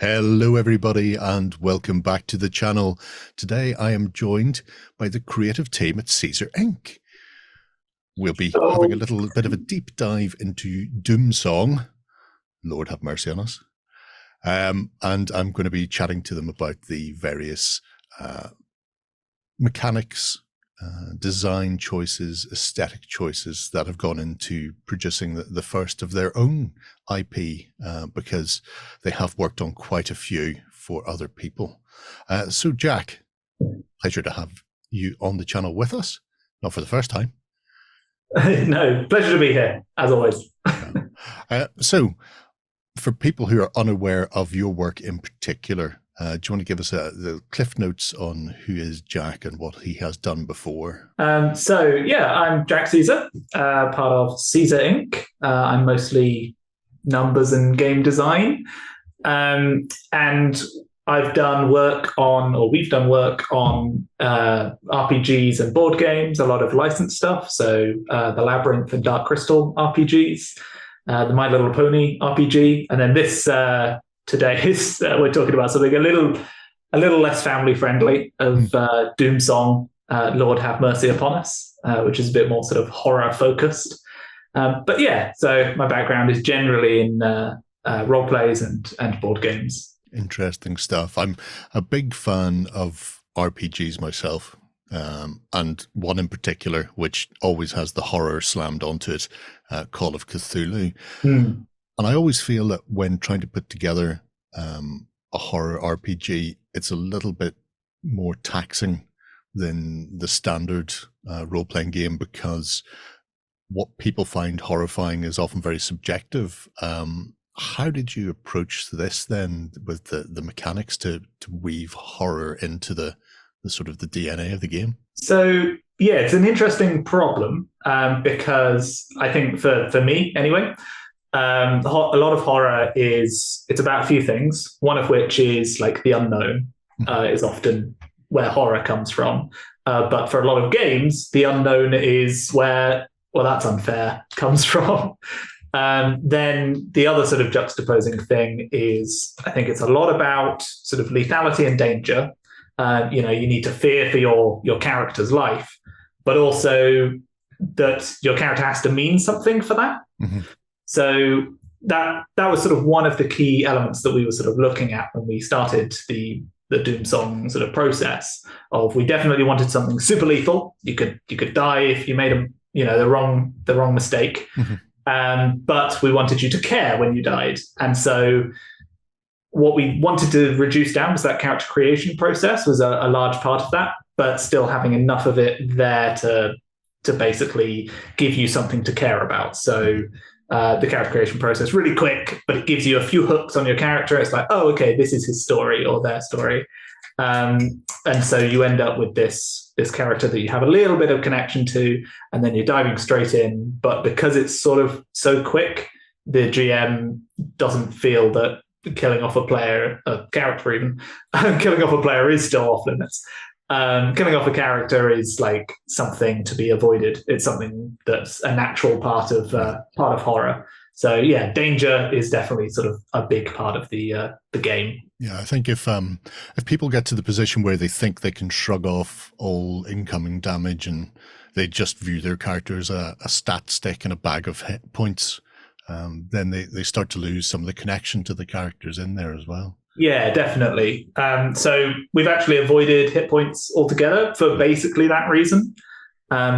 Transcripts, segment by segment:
Hello everybody and welcome back to the channel. Today I am joined by the creative team at Caesar Inc. We'll be having a little bit of a deep dive into Doomsong. Lord have mercy on us. And I'm going to be chatting to them about the various mechanics, design choices, aesthetic choices that have gone into producing the first of their own IP, because they have worked on quite a few for other people. So Jack, pleasure to have you on the channel with us. Not for the first time. No, pleasure to be here, as always. So for people who are unaware of your work in particular, do you want to give us the cliff notes on who is Jack and what he has done before? I'm Jack Caesar, part of Caesar Inc. I'm mostly numbers and game design. And we've done work on RPGs and board games, a lot of licensed stuff. So the Labyrinth and Dark Crystal RPGs, the My Little Pony RPG, and then this today is we're talking about something a little less family friendly of Doomsong, Lord Have Mercy Upon Us, which is a bit more sort of horror focused. But yeah, so my background is generally in role plays and board games. Interesting stuff. I'm a big fan of RPGs myself, and one in particular which always has the horror slammed onto it, Call of Cthulhu. And I always feel that when trying to put together a horror RPG, it's a little bit more taxing than the standard role-playing game, because what people find horrifying is often very subjective. How did you approach this then with the mechanics to weave horror into the sort of the DNA of the game? So yeah, it's an interesting problem, because I think for me anyway, a lot of horror it's about a few things, one of which is like the unknown, is often where horror comes from. But for a lot of games, the unknown is where, well, that's unfair comes from. Then the other sort of juxtaposing thing is, I think it's a lot about sort of lethality and danger. You need to fear for your character's life, but also that your character has to mean something for that. Mm-hmm. So that was sort of one of the key elements that we were sort of looking at when we started the Doomsong sort of process. Of, we definitely wanted something super lethal. You could die if you made the wrong mistake. Mm-hmm. But we wanted you to care when you died. And so what we wanted to reduce down was that character creation process was a large part of that, but still having enough of it there to basically give you something to care about. So the character creation process, really quick, but it gives you a few hooks on your character. It's like, oh, okay, this is his story or their story. And so you end up with this character that you have a little bit of connection to, and then you're diving straight in. But because it's sort of so quick, the GM doesn't feel that killing off a character even, killing off a player is still off limits. Killing off a character is like something to be avoided. It's something that's a natural part of horror. So yeah, danger is definitely sort of a big part of the game. Yeah, I think if people get to the position where they think they can shrug off all incoming damage and they just view their character as a stat stick and a bag of hit points, then they start to lose some of the connection to the characters in there as well. Yeah, definitely. So we've actually avoided hit points altogether for basically that reason.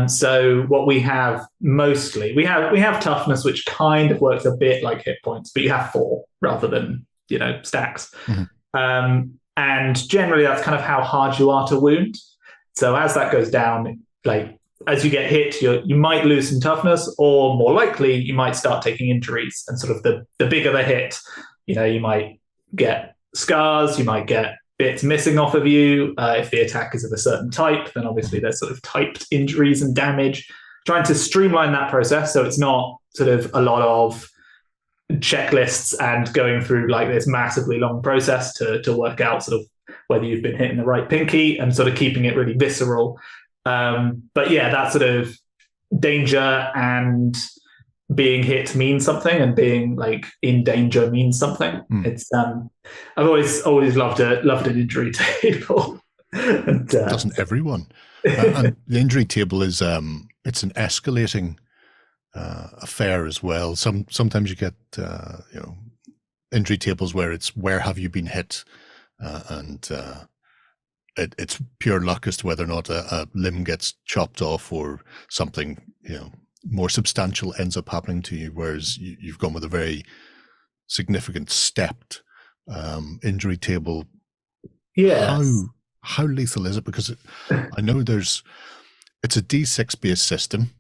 So what we have mostly, we have toughness, which kind of works a bit like hit points, but you have 4 rather than stacks. Mm-hmm. And generally, that's kind of how hard you are to wound. So as that goes down, like as you get hit, you might lose some toughness, or more likely, you might start taking injuries. And sort of the bigger the hit, you might get scars, you might get bits missing off of you. If the attack is of a certain type, then obviously there's sort of typed injuries and damage. Trying to streamline that process so it's not sort of a lot of checklists and going through like this massively long process to work out sort of whether you've been hitting the right pinky, and sort of keeping it really visceral. But yeah, that sort of danger and being hit means something and being like in danger means something. It's I've always loved an injury table. And, doesn't everyone? And the injury table is it's an escalating affair as well. Sometimes you get injury tables where it's where have you been hit, and it's pure luck as to whether or not a limb gets chopped off or something more substantial ends up happening to you. Whereas you've gone with a very significant stepped injury table. Yeah. How lethal is it? Because I know it's a D6 based system,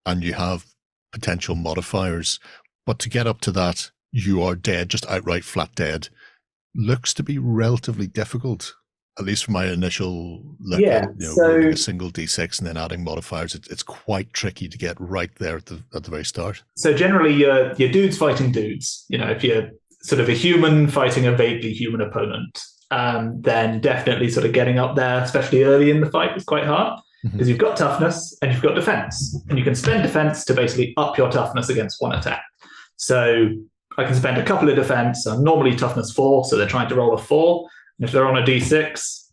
and you have potential modifiers, but to get up to that, you are dead, just outright flat dead. Looks to be relatively difficult, at least from my initial look at rolling a single D6 and then adding modifiers. It's quite tricky to get right there at the very start. So generally, your dudes fighting dudes. If you're sort of a human fighting a vaguely human opponent, then definitely sort of getting up there, especially early in the fight, is quite hard because you've got toughness and you've got defense, and you can spend defense to basically up your toughness against one attack. So I can spend a couple of defense. I'm normally toughness 4, so they're trying to roll a 4. And if they're on a D6,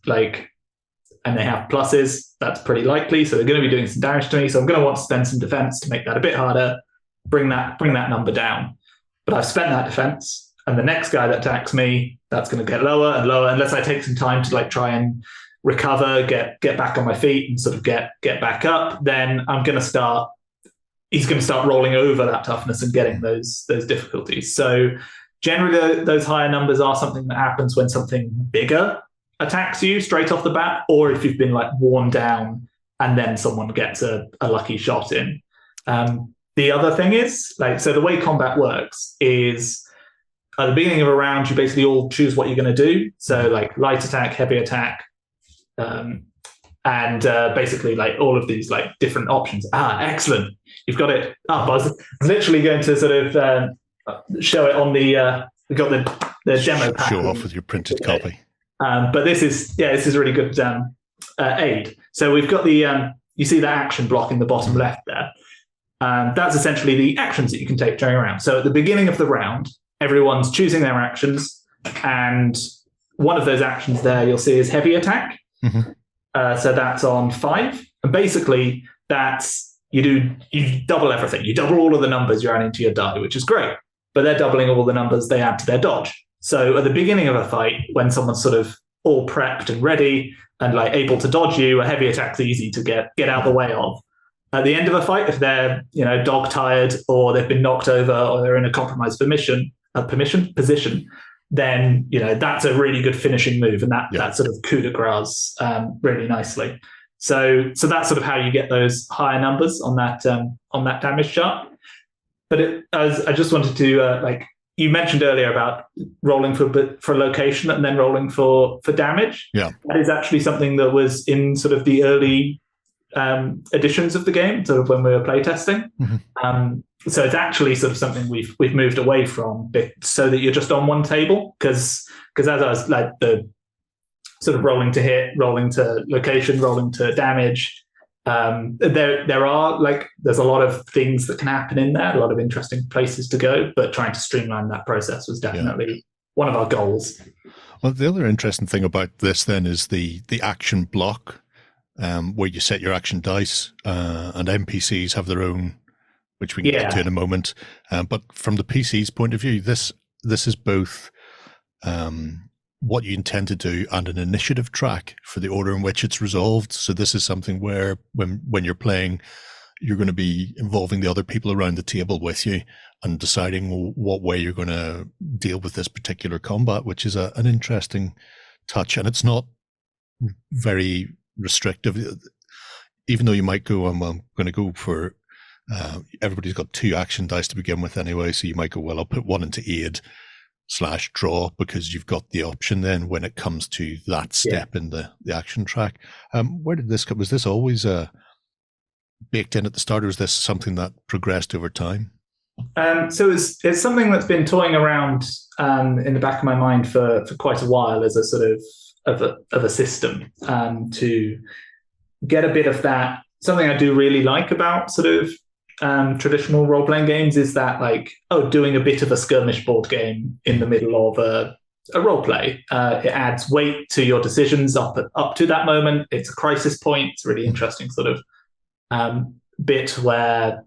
and they have pluses, that's pretty likely. So they're going to be doing some damage to me. So I'm going to want to spend some defense to make that a bit harder, bring that number down. But I've spent that defense. And the next guy that attacks me, that's going to get lower and lower unless I take some time to try and recover, get back on my feet and sort of get back up. Then he's going to start rolling over that toughness and getting those difficulties. So generally those higher numbers are something that happens when something bigger attacks you straight off the bat, or if you've been worn down and then someone gets a lucky shot in. The other thing is so the way combat works is, at the beginning of a round, you basically all choose what you're going to do. So light attack, heavy attack, and basically all of these different options. Excellent. You've got it up. I was literally going to sort of show it on we've got the demo pack. Show off with your printed copy. But this is a really good aid. So we've got you see the action block in the bottom left there. That's essentially the actions that you can take during a round. So at the beginning of the round, everyone's choosing their actions, and one of those actions there you'll see is heavy attack. So that's on 5, and basically that's you double everything. You double all of the numbers you're adding to your die, which is great. But they're doubling all the numbers they add to their dodge. So at the beginning of a fight, when someone's sort of all prepped and ready and able to dodge you, a heavy attack's easy to get out of the way of. At the end of a fight, if they're dog tired or they've been knocked over or they're in a compromised position, then that's a really good finishing move, and that sort of coup de grace really nicely. So that's sort of how you get those higher numbers on that damage chart. But I just wanted to you mentioned earlier about rolling for location and then rolling for damage. Yeah, that is actually something that was in sort of the early editions of the game, sort of when we were playtesting. So it's actually sort of something we've moved away from, so that you're just on one table. Because as I was the sort of rolling to hit, rolling to location, rolling to damage, there are there's a lot of things that can happen in there, a lot of interesting places to go. But trying to streamline that process was definitely one of our goals. Well, the other interesting thing about this then is the action block, where you set your action dice, and NPCs have their own, which we can get to in a moment. But from the PC's point of view, this is both what you intend to do and an initiative track for the order in which it's resolved. So this is something where when you're playing, you're going to be involving the other people around the table with you and deciding what way you're going to deal with this particular combat, which is an interesting touch. And it's not very restrictive, even though you might go, I'm going to go for everybody's got 2 action dice to begin with anyway, so you might go, well, I'll put 1 into aid / draw, because you've got the option then when it comes to that step in the action track. Where did this come? Was this always baked in at the start, or is this something that progressed over time? So it's something that's been toying around in the back of my mind for quite a while as a sort of a system, to get a bit of that. Something I do really like about sort of traditional role-playing games is that like, oh, doing a bit of a skirmish board game in the middle of a role play. It adds weight to your decisions up to that moment. It's a crisis point. It's a really interesting sort of bit where,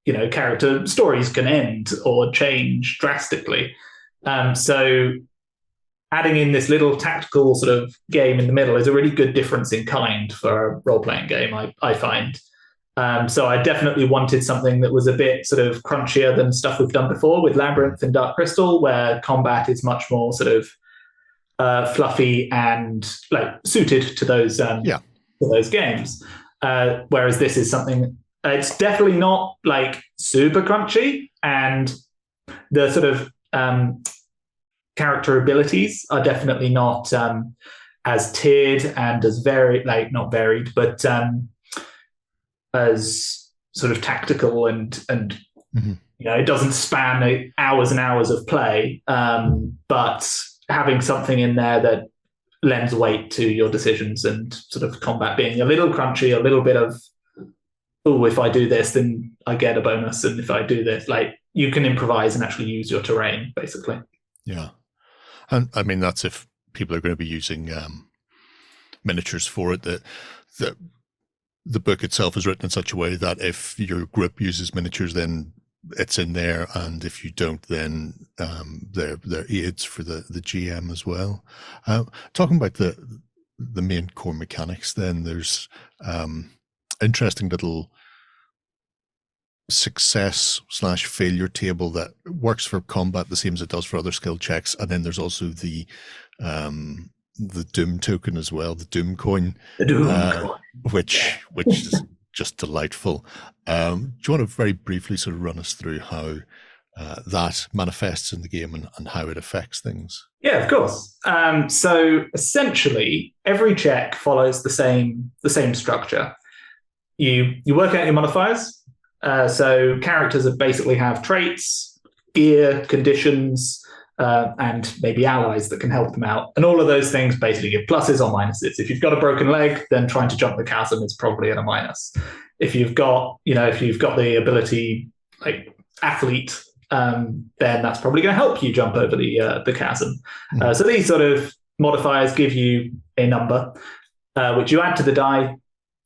you know, character stories can end or change drastically. So adding in this little tactical sort of game in the middle is a really good difference in kind for a role-playing game, I find. So I definitely wanted something that was a bit sort of crunchier than stuff we've done before with Labyrinth and Dark Crystal, where combat is much more sort of fluffy and like suited to those games. Whereas this is something, it's definitely not like super crunchy, and the sort of character abilities are definitely not as tiered and as varied, like not varied, but as sort of tactical and you know, it doesn't span hours and hours of play, but having something in there that lends weight to your decisions and sort of combat being a little crunchy, a little bit of, oh, if I do this, then I get a bonus, and if I do this, like you can improvise and actually use your terrain, basically. Yeah, and I mean that's if people are going to be using miniatures for it. That the book itself is written in such a way that if your group uses miniatures, then it's in there, and if you don't, then they're aids for the GM as well. Talking about the main core mechanics, then there's interesting little success/failure table that works for combat the same as it does for other skill checks, and then there's also the Doom token as well, the Doom coin, which is just delightful. Do you want to very briefly sort of run us through how that manifests in the game and how it affects things? Yeah, of course. So essentially, every check follows the same structure. You work out your modifiers. So characters basically have traits, gear, conditions, and maybe allies that can help them out. And all of those things basically give pluses or minuses. If you've got a broken leg, then trying to jump the chasm is probably at a minus. If you've got the ability like athlete, then that's probably going to help you jump over the chasm. So these sort of modifiers give you a number, which you add to the die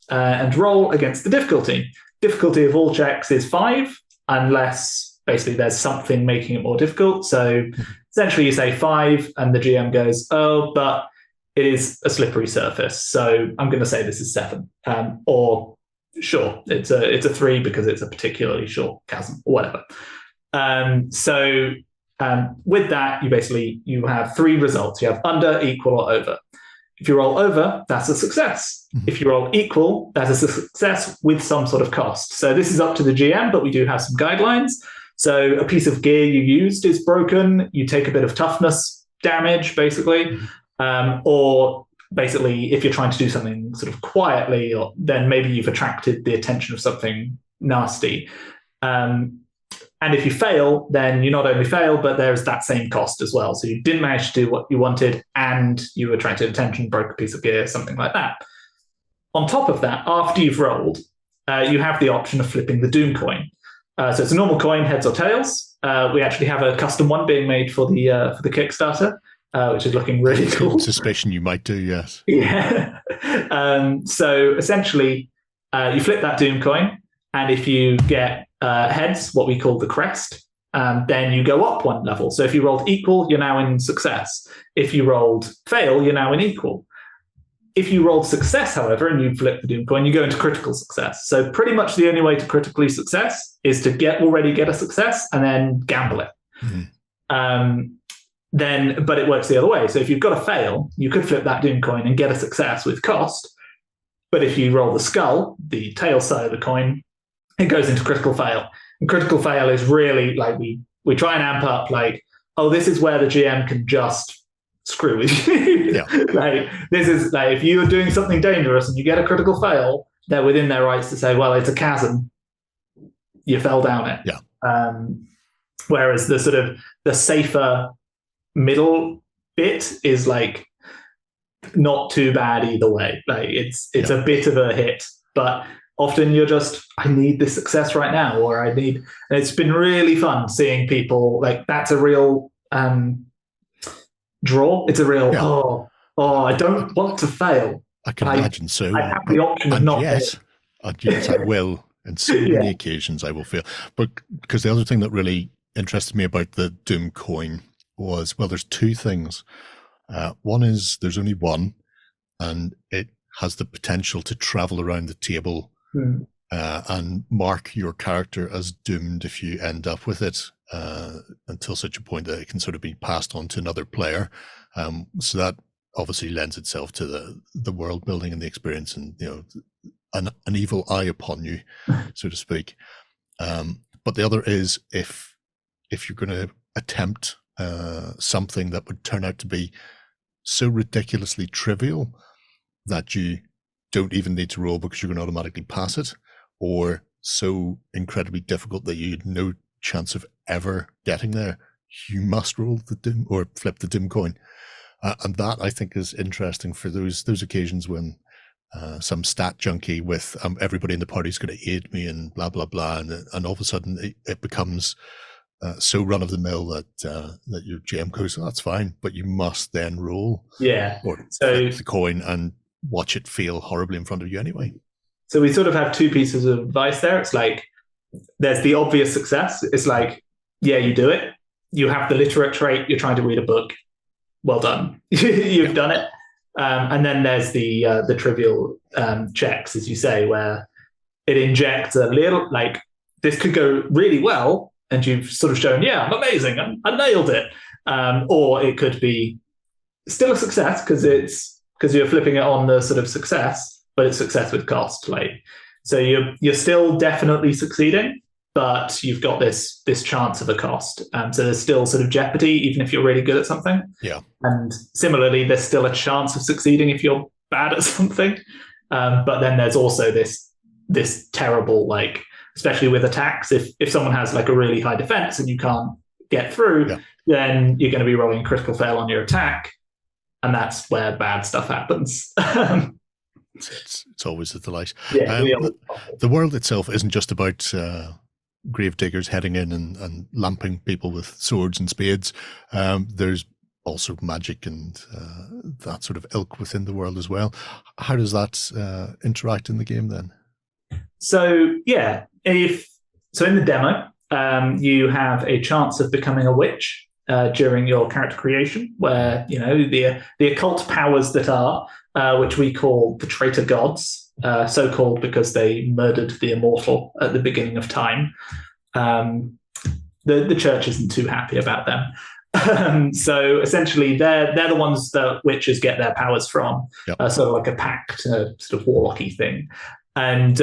and roll against the difficulty. Difficulty of all checks is 5, unless basically there's something making it more difficult. So essentially you say 5 and the GM goes, oh, but it is a slippery surface, so I'm going to say this is 7. Or sure, it's a 3 because it's a particularly short chasm or whatever. So with that, you have 3 results. You have under, equal, or over. If you roll over, that's a success. If you roll equal, that is a success with some sort of cost. So this is up to the GM, but we do have some guidelines. So a piece of gear you used is broken. You take a bit of toughness damage, basically. Or basically, if you're trying to do something sort of quietly, then maybe you've attracted the attention of something nasty. And if you fail, then you not only fail, but there's that same cost as well. So you didn't manage to do what you wanted, and you attracted attention, broke a piece of gear, something like that. On top of that, after you've rolled, you have the option of flipping the Doom coin. So it's a normal coin, heads or tails. We actually have a custom one being made for the Kickstarter, which is looking really cool. Suspicion you might do, yes. Yeah. So essentially, you flip that Doom coin, and if you get heads, what we call the crest, then you go up 1 level. So if you rolled equal, you're now in success. If you rolled fail, you're now in equal. If you rolled success, however, and you flip the Doom coin, you go into critical success. So pretty much the only way to critically success is to already get a success and then gamble it. But it works the other way. So if you've got a fail, you could flip that Doom coin and get a success with cost. But if you roll the skull, the tail side of the coin, it goes into critical fail. And critical fail is really like we try and amp up like, oh, this is where the GM can just screw with you. Yeah. Like this is like if you're doing something dangerous and you get a critical fail, they're within their rights to say, well, it's a chasm. You fell down it. Yeah. Whereas the sort of the safer middle bit is like not too bad either way. Like it's a bit of a hit, but often you're just, I need this success right now, or I need. And it's been really fun seeing people like that's a real draw. It's a real Yeah. I don't want to fail. I can imagine so. I have the option of not failing. And yes, I will. In so many occasions, I will fail. But because the other thing that really interested me about the Doom coin was, well, there's two things. One is there's only one, and it has the potential to travel around the table and mark your character as doomed if you end up with it until such a point that it can sort of be passed on to another player. So that obviously lends itself to the world building and the experience, and an evil eye upon you, so to speak. But the other is if you're going to attempt something that would turn out to be so ridiculously trivial that you don't even need to roll because you're going to automatically pass it, or so incredibly difficult that you had no chance of ever getting there, you must roll the Doom or flip the Doom coin. And that, I think, is interesting for those occasions when some stat junkie with everybody in the party is going to aid me and blah, blah, blah. And all of a sudden it becomes so run of the mill that your GM goes, that's fine, but you must then roll or flip the coin and watch it fail horribly in front of you anyway. So we sort of have two pieces of advice there. It's like, there's the obvious success. It's like, yeah, you do it. You have the literate trait. You're trying to read a book. Well done. You've done it. And then there's the trivial checks, as you say, where it injects a little, like, this could go really well, and you've sort of shown, yeah, I'm amazing, I nailed it. Or it could be still a success because you're flipping it on the sort of success, but it's success with cost. Like, so you're still definitely succeeding, but you've got this chance of a cost. So there's still sort of jeopardy, even if you're really good at something. Yeah. And similarly, there's still a chance of succeeding if you're bad at something. But then there's also this terrible, like, especially with attacks, if someone has like a really high defense and you can't get through, then you're going to be rolling critical fail on your attack. And that's where bad stuff happens. It's always a delight. Yeah, the world itself isn't just about grave diggers heading in and lamping people with swords and spades. There's also magic and that sort of ilk within the world as well. How does that interact in the game then? So yeah, in the demo, you have a chance of becoming a witch during your character creation, where the occult powers that are, which we call the traitor gods, so called because they murdered the immortal at the beginning of time. The church isn't too happy about them. So essentially, they're the ones that witches get their powers from, sort of like a pact, sort of warlocky thing. And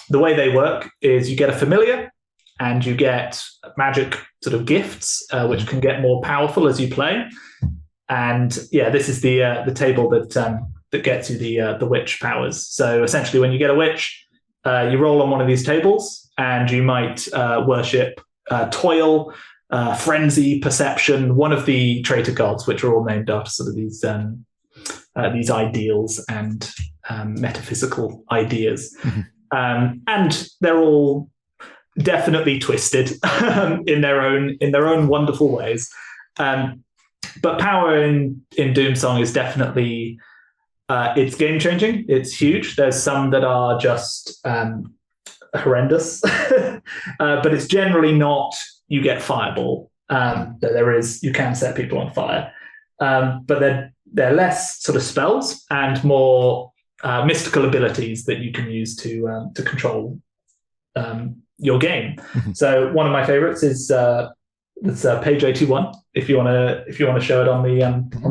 the way they work is you get a familiar and you get magic sort of gifts, which can get more powerful as you play. And yeah, this is the table that gets you the witch powers. So essentially, when you get a witch, you roll on one of these tables, and you might worship toil, frenzy, perception, one of the traitor gods, which are all named after sort of these ideals and metaphysical ideas. And they're all definitely twisted in their own wonderful ways. But power in Doomsong is definitely it's game changing. It's huge. There's some that are just horrendous, but it's generally not. You get fireball. There is, you can set people on fire, but they're less sort of spells and more mystical abilities that you can use to control your game. So one of my favorites is it's page 81. If you want to show it on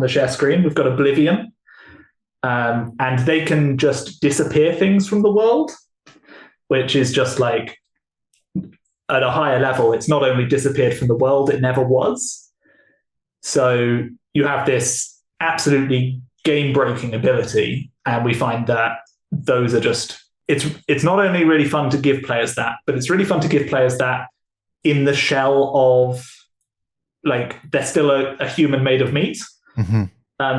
the share screen, we've got Oblivion, and they can just disappear things from the world, which is just like at a higher level. It's not only disappeared from the world, it never was. So you have this absolutely game-breaking ability, and we find that those are just it's not only really fun to give players that, but it's really fun to give players that in the shell of, like, they're still a human made of meat.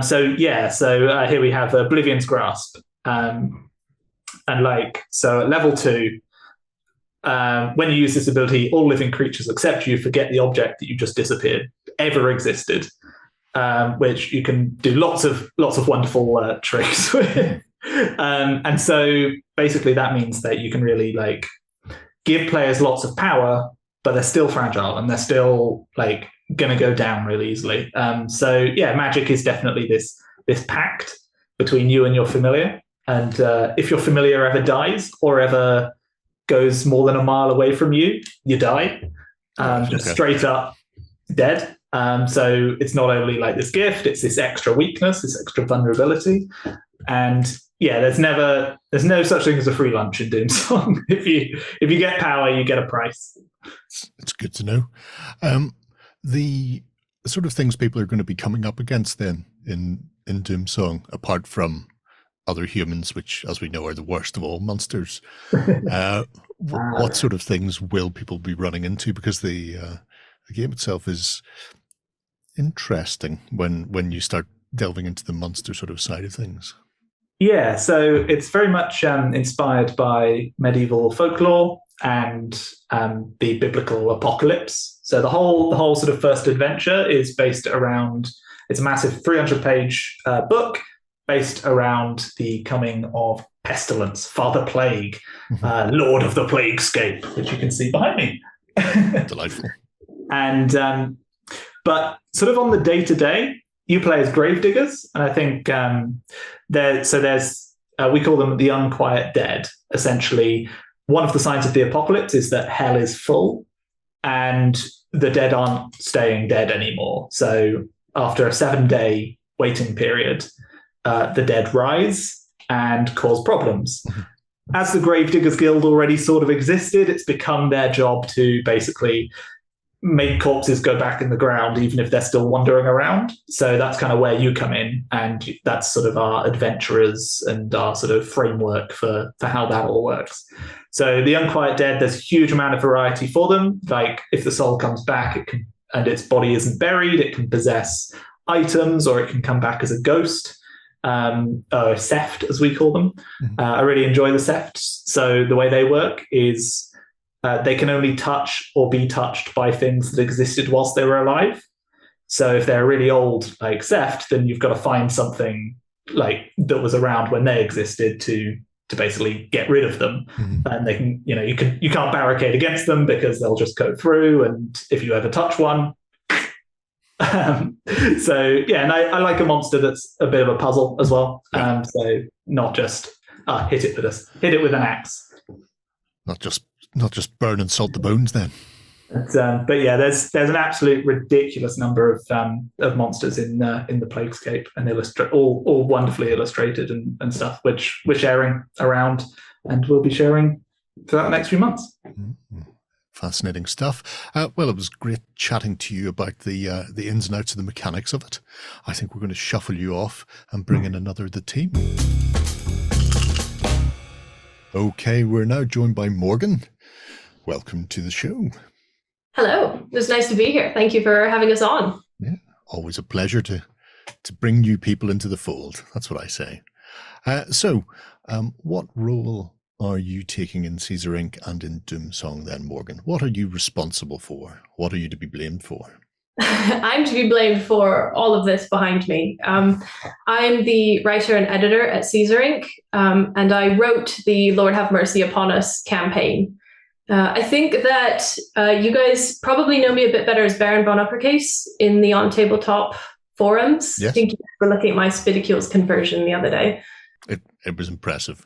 So here we have Oblivion's Grasp. And so at level 2, when you use this ability, all living creatures except you forget the object that you just disappeared ever existed, which you can do lots of wonderful tricks with. And so basically that means that you can really give players lots of power, but they're still fragile and they're still going to go down really easily. So yeah, magic is definitely this pact between you and your familiar. And if your familiar ever dies or ever goes more than a mile away from you, you die. Just straight up dead. So it's not only this gift, it's this extra weakness, this extra vulnerability. And yeah, there's no such thing as a free lunch in Doomsong. If you get power, you get a price. It's good to know. The sort of things people are going to be coming up against then in Doomsong, apart from other humans, which, as we know, are the worst of all monsters. What sort of things will people be running into? Because the game itself is interesting when you start delving into the monster sort of side of things. Yeah, so it's very much inspired by medieval folklore and the biblical apocalypse. So the whole sort of first adventure is based around, it's a massive 300-page book based around the coming of pestilence, Father Plague, Lord of the Plaguescape, which you can see behind me. Delightful. And but sort of on the day-to-day, you play as gravediggers, and I think there's we call them the unquiet dead. Essentially, one of the signs of the apocalypse is that hell is full, and the dead aren't staying dead anymore. So after a 7-day waiting period, the dead rise and cause problems. As the Gravediggers Guild already sort of existed, it's become their job to basically make corpses go back in the ground, even if they're still wandering around. So that's kind of where you come in, and that's sort of our adventurers and our sort of framework for how that all works. So the Unquiet Dead, there's a huge amount of variety for them. If the soul comes back, it can, and its body isn't buried, it can possess items, or it can come back as a ghost. Seft, as we call them. I really enjoy the Sefts. So the way they work is they can only touch or be touched by things that existed whilst they were alive. So if they're really old, like Seft, then you've got to find something that was around when they existed to basically get rid of them. And they can, you can't barricade against them because they'll just go through. And if you ever touch one, so yeah, and I like a monster that's a bit of a puzzle as well. So not just hit it with an axe. Not just burn and salt the bones then. But yeah, there's an absolute ridiculous number of monsters in the Plaguescape, and all wonderfully illustrated and stuff, which we're sharing around and we'll be sharing for the next few months. Fascinating stuff. Well, it was great chatting to you about the ins and outs of the mechanics of it. I think we're going to shuffle you off and bring in another of the team. Okay, we're now joined by Morgan. Welcome to the show. Hello. It was nice to be here. Thank you for having us on. Yeah, always a pleasure to bring new people into the fold. That's what I say. So, what role are you taking in Caesar Inc. and in Doomsong then, Morgan? What are you responsible for? What are you to be blamed for? I'm to be blamed for all of this behind me. I'm the writer and editor at Caesar Inc., and I wrote the Lord Have Mercy Upon Us campaign. I think that you guys probably know me a bit better as Baron Von Uppercase in the OnTableTop forums. Yes. I think you were looking at my Spidicules conversion the other day. It was impressive.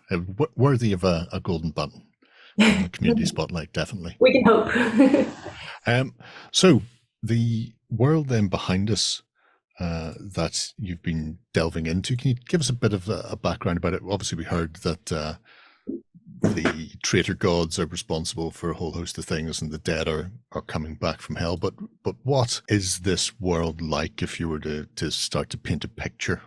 Worthy of a golden button. The community spotlight, definitely. We can hope. So the world then behind us that you've been delving into, can you give us a bit of a background about it? Obviously, we heard that the traitor gods are responsible for a whole host of things and the dead are coming back from hell. But what is this world like if you were to start to paint a picture?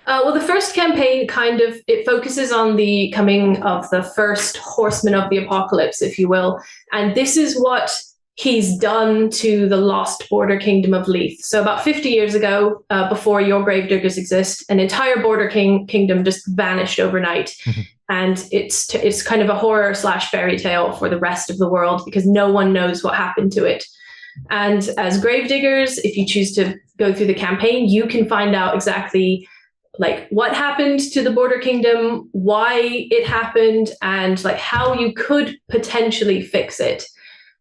Well, the first campaign it focuses on the coming of the first horsemen of the apocalypse, if you will. And this is what he's done to the lost border kingdom of Leith. So about 50 years ago, before your gravediggers exist, an entire border kingdom just vanished overnight. And it's kind of a horror / fairy tale for the rest of the world because no one knows what happened to it. And as gravediggers, if you choose to go through the campaign, you can find out exactly like what happened to the border kingdom, why it happened, and like how you could potentially fix it.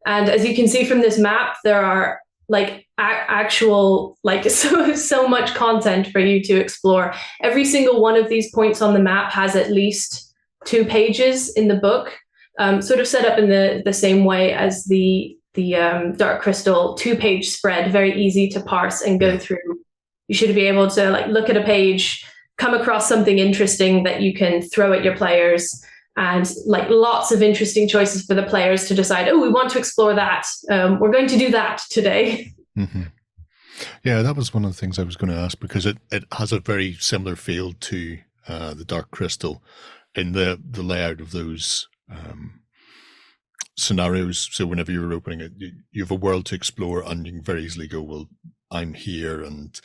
And as you can see from this map, there are like actual like so much content for you to explore. Every single one of these points on the map has at least 2 pages in the book, sort of set up in the same way as the Dark Crystal 2-page spread, very easy to parse and go through. You should be able to like look at a page, come across something interesting that you can throw at your players, and like lots of interesting choices for the players to decide, oh, we want to explore that. We're going to do that today. Yeah, that was one of the things I was going to ask, because it has a very similar feel to the Dark Crystal in the layout of those scenarios. So whenever you're opening it, you have a world to explore, and you can very easily go, well, I'm here, and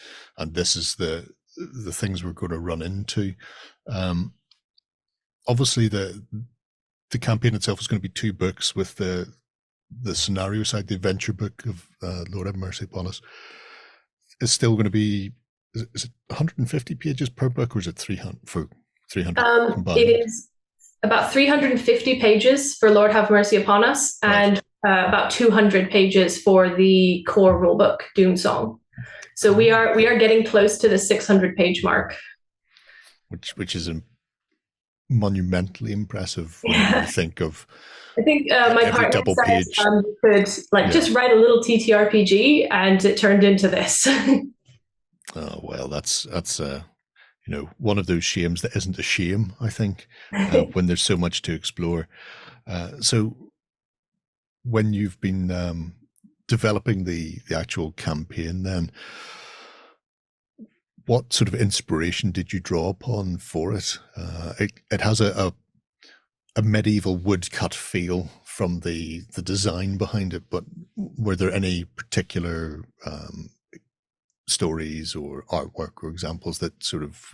this is the things we're going to run into. Obviously, the campaign itself is going to be 2 books, with the scenario side, the adventure book of Lord have mercy upon us, is still going to be. Is it 150 pages per book, or is it 300 for 300 combined? It is about 350 pages for Lord have mercy upon us, and about 200 pages for the core rulebook, Doomsong. So we are getting close to the 600-page mark, which is monumentally impressive when you think of. I think my partner double said page. You could just write a little TTRPG, and it turned into this. Oh well, that's one of those shames that isn't a shame, I think, when there's so much to explore. So when you've been developing the actual campaign, then what sort of inspiration did you draw upon for it? It has a medieval woodcut feel from the design behind it, but were there any particular stories or artwork or examples that sort of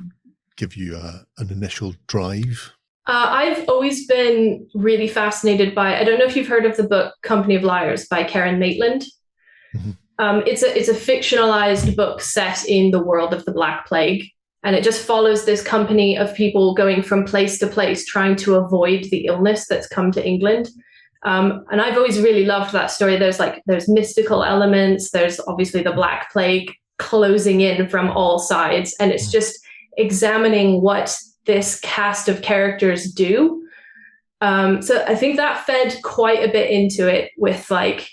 give you an initial drive? I've always been really fascinated by, I don't know if you've heard of the book Company of Liars by Karen Maitland. It's a fictionalized book set in the world of the Black Plague, and it just follows this company of people going from place to place trying to avoid the illness that's come to England. And I've always really loved that story. There's mystical elements. There's obviously the Black Plague closing in from all sides, and it's just examining what this cast of characters do. So I think that fed quite a bit into it, with like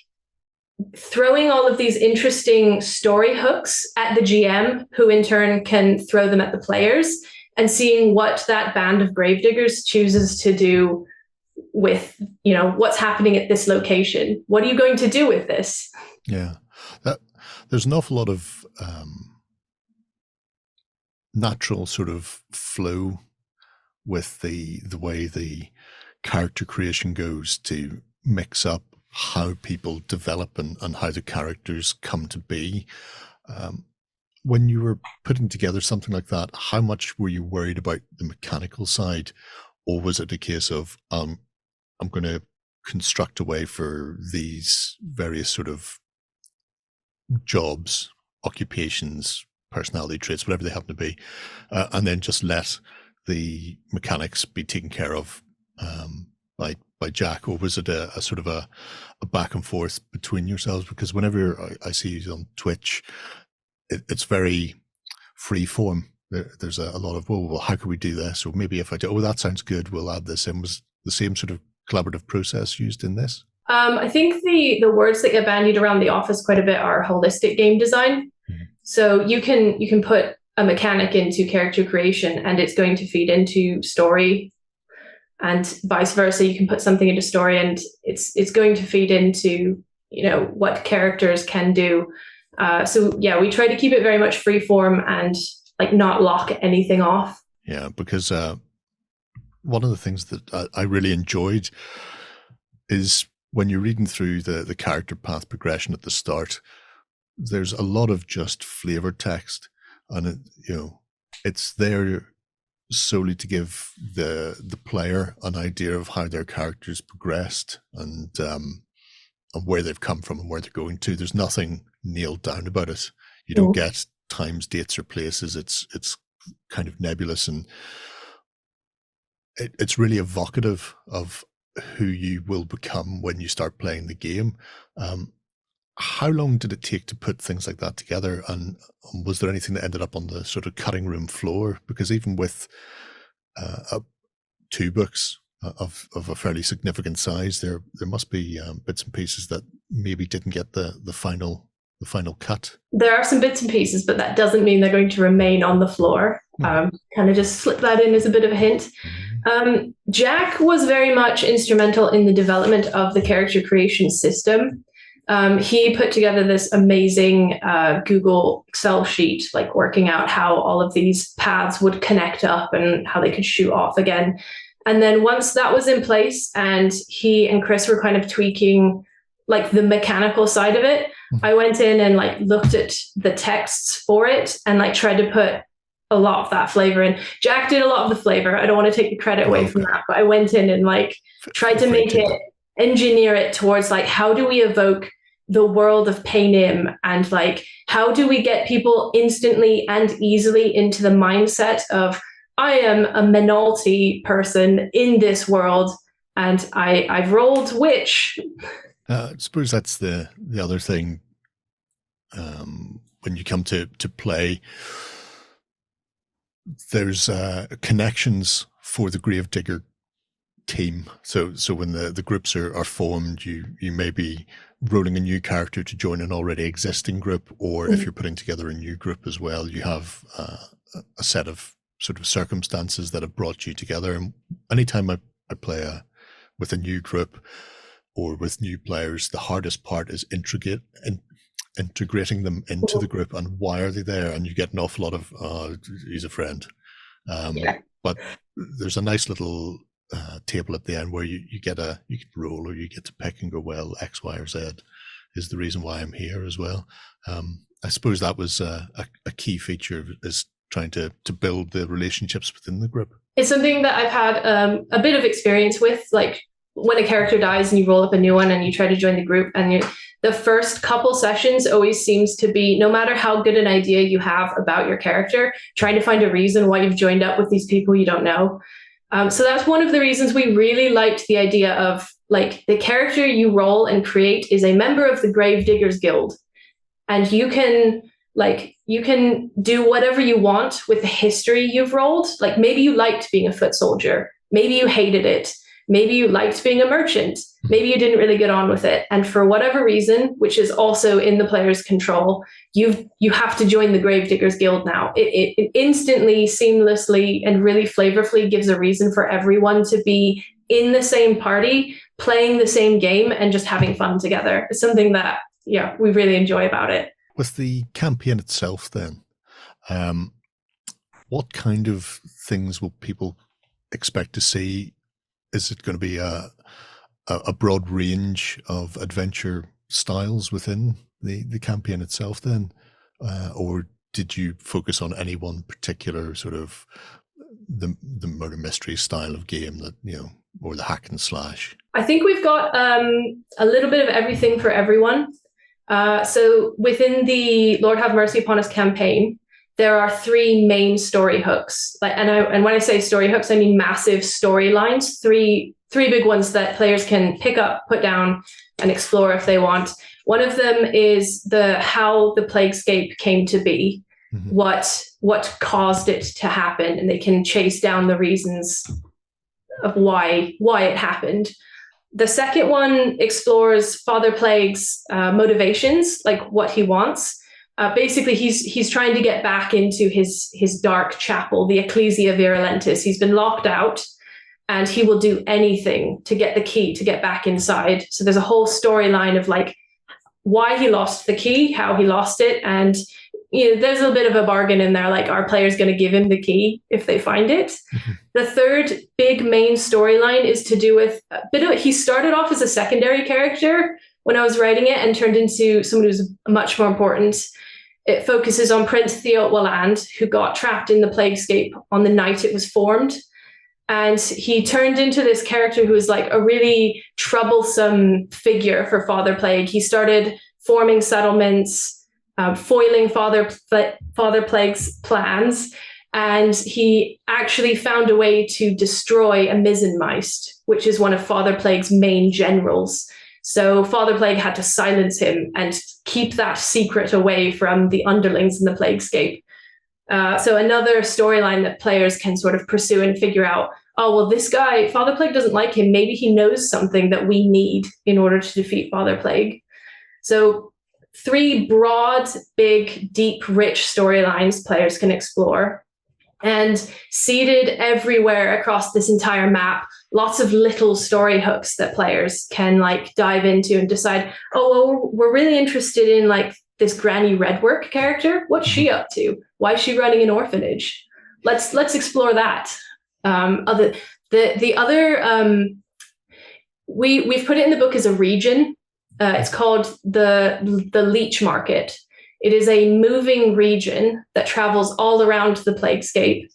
throwing all of these interesting story hooks at the GM, who in turn can throw them at the players, and seeing what that band of gravediggers chooses to do with, what's happening at this location. What are you going to do with this? Yeah, there's an awful lot of natural sort of flow with the way the character creation goes, to mix up how people develop and how the characters come to be. When you were putting together something like that, how much were you worried about the mechanical side, or was it a case of I'm going to construct a way for these various sort of jobs, occupations, personality traits, whatever they happen to be, and then just let the mechanics be taken care of by Jack? Or was it a sort of a back and forth between yourselves? Because whenever I see you on Twitch, it's very free form. There's a lot of, well, how can we do this? Or maybe if I do, that sounds good, we'll add this in. Was the same sort of collaborative process used in this? I think the words that get bandied around the office quite a bit are holistic game design. So you can put a mechanic into character creation, and it's going to feed into story, and vice versa. You can put something into story, and it's going to feed into what characters can do. So yeah, we try to keep it very much free form and like not lock anything off. Yeah, because one of the things that I really enjoyed is when you're reading through the character path progression at the start, there's a lot of just flavor text, and it's there solely to give the player an idea of how their characters progressed and where they've come from and where they're going to. There's nothing nailed down about it. You don't get times, dates, or places. It's kind of nebulous, and it's really evocative of who you will become when you start playing the game. How long did it take to put things like that together? And was there anything that ended up on the sort of cutting room floor? Because even with 2 books of a fairly significant size, there must be bits and pieces that maybe didn't get the final cut. There are some bits and pieces, but that doesn't mean they're going to remain on the floor. Kind of just slip that in as a bit of a hint. Jack was very much instrumental in the development of the character creation system. He put together this amazing Google Excel sheet, like working out how all of these paths would connect up and how they could shoot off again. And then once that was in place and he and Chris were kind of tweaking like the mechanical side of it, I went in and like looked at the texts for it and like tried to put a lot of that flavor in. Jack did a lot of the flavor. I don't want to take the credit away from that, but I went in and like tried to make it, engineer it towards like, how do we evoke the world of Paynim, and like, how do we get people instantly and easily into the mindset of, I am a Menalty person in this world, and I've rolled witch. I suppose that's the other thing. When you come to play, there's connections for the Gravedigger team. So when the groups are formed, you may be rolling a new character to join an already existing group, or if you're putting together a new group as well, you have a set of sort of circumstances that have brought you together. And anytime I play with a new group or with new players, the hardest part is integrating them into the group, and why are they there? And you get an awful lot of, he's a friend. But there's a nice little table at the end where you can roll, or you get to pick and go, well, X, Y, or Z is the reason why I'm here as well. I suppose that was a key feature, is trying to build the relationships within the group. It's something that I've had a bit of experience with, like when a character dies and you roll up a new one and you try to join the group, and the first couple sessions always seems to be, no matter how good an idea you have about your character, trying to find a reason why you've joined up with these people you don't know. So that's one of the reasons we really liked the idea of like the character you roll and create is a member of the Gravediggers Guild, and you can do whatever you want with the history you've rolled. Like maybe you liked being a foot soldier, maybe you hated it, maybe you liked being a merchant, maybe you didn't really get on with it, and for whatever reason, which is also in the player's control, you have to join the Gravediggers Guild now. It instantly, seamlessly, and really flavorfully gives a reason for everyone to be in the same party, playing the same game, and just having fun together. It's something that, we really enjoy about it. With the campaign itself then, what kind of things will people expect to see? Is it going to be a broad range of adventure styles within the campaign itself then? Or did you focus on any one particular sort of the murder mystery style of game that, or the hack and slash? I think we've got a little bit of everything for everyone. So within the Lord Have Mercy Upon Us campaign, there are 3 main story hooks. And when I say story hooks, I mean massive storylines. Three big ones that players can pick up, put down, and explore if they want. One of them is how the Plaguescape came to be, what caused it to happen, and they can chase down the reasons of why it happened. The second one explores Father Plague's motivations, like what he wants. Basically, he's trying to get back into his dark chapel, the Ecclesia Virulentis. He's been locked out, and he will do anything to get the key to get back inside. So there's a whole storyline of like why he lost the key, how he lost it, and there's a bit of a bargain in there. Like, our player's going to give him the key if they find it. Mm-hmm. The third big main storyline is to do with he started off as a secondary character when I was writing it and turned into someone who's much more important. It focuses on Prince Theotwaland, who got trapped in the Plaguescape on the night it was formed. And he turned into this character who was like a really troublesome figure for Father Plague. He started forming settlements, foiling Father Plague's plans, and he actually found a way to destroy a Mizzenmeist, which is one of Father Plague's main generals. So Father Plague had to silence him and keep that secret away from the underlings in the Plaguescape. So another storyline that players can sort of pursue and figure out, oh, well, this guy, Father Plague doesn't like him. Maybe he knows something that we need in order to defeat Father Plague. So 3 broad, big, deep, rich storylines players can explore. And seeded everywhere across this entire map, lots of little story hooks that players can like dive into and decide, oh, well, we're really interested in like this Granny Redwork character. What's she up to? Why is she running an orphanage? Let's explore that. We've put it in the book as a region. It's called the Leech Market. It is a moving region that travels all around the Plaguescape,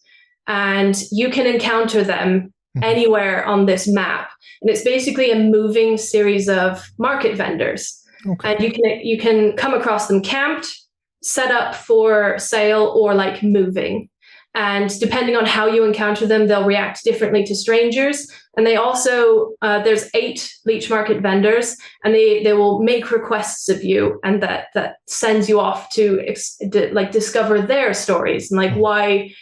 and you can encounter them anywhere on this map. And it's basically a moving series of market vendors. Okay. And you can come across them camped, set up for sale, or like moving. And depending on how you encounter them, they'll react differently to strangers. And they also, there's 8 Leech Market vendors, and they will make requests of you, and that sends you off to like discover their stories and like why